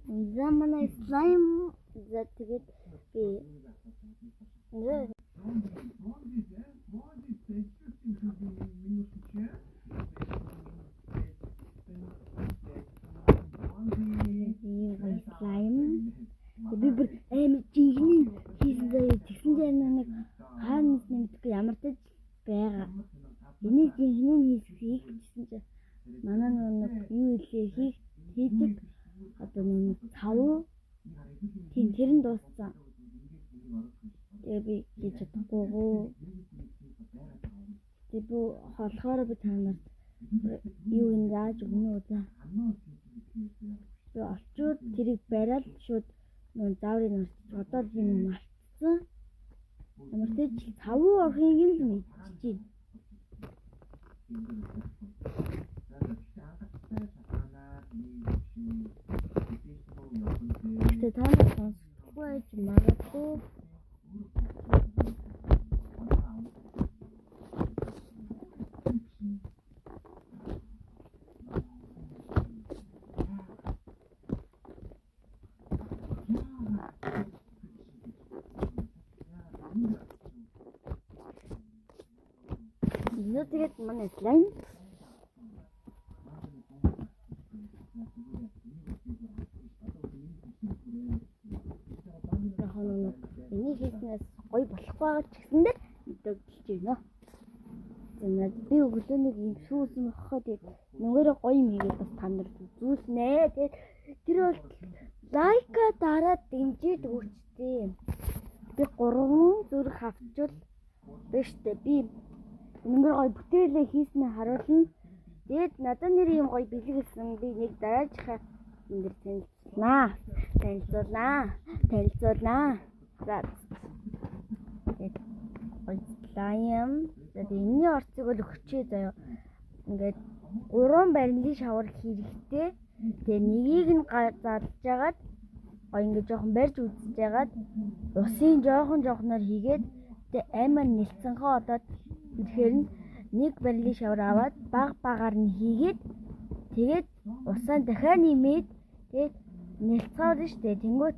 Замана слайм за тэгээд би слайм би бүр амар жинхэнэ хийсэн заяа тэгсэн дээр нэг хаанаас нэмдэггүй ямар ч байгаа. Энийг жинхэнэ хийх гэсэн чинь манай нэг юу илээ хийдэг одоо нэг цав тийм тэр нь дууссан. Тэгээ би хийж чадахгүй. Тэгээ би болохоор би танаар юу энэ яаж өгнө үү за. Тэгээ олчууд тэрийг бариад шууд нөө зааврыг нэрч одоо би мартсан. Ямар ч цав орхийг л мэдчихээн. Гэтэ танаас сонсохгүй байж магадгүй. Тэгээд манай слайм энийг хийснээс гоё болох байгаа ч гэсэндээ мэдэгдэж байна. Тэгээд би өглөөнийг юм шүүсэн бохоо тэгээд нөгөөрөө гоё юм хийгээд бас та нарт үзүүлнэ. Тэгээд тэр бол лайка дараад дэмжиж өгчтэй. Би 3 зүрх авчвал биш үү би нэмэр гоё бүтээлээ хийснээ харуулна. Тэгээд надад нэр юм гоё бэлгэлсэн би нэг дараажийнхаа нэр танилцуулнаа. За. Тэгээд гоё слайм. Тэгээд энэний орцыг бол өгчээ заяа. Ингээд 3 барилын шавар хэрэгтэй. Тэгээд нэгийг нь зарлж агаад гоё ингээд жоохон барьж үзэж агаад усын жоохноор хийгээд тэгээд аймаа нэлцэнхөө одоод ирэхээр нь нэг барилын шавар аваад багаар нь хийгээд тэгээд усаа дахиад нэмээд тэгээд нэлцгаарна штэ. Тэнгүүт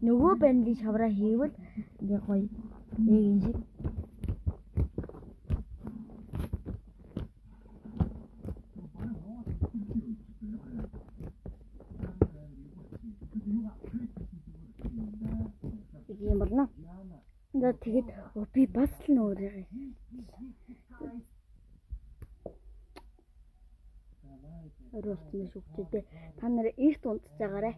нөгөө барилын шавраа хийвэл ингээ гоё нэг юм шиг. Тийм болно. Тэгээд би бас л нөөрэй. Өрөөс нь шүгчтэй. Та нарыг их унтж байгаарэ.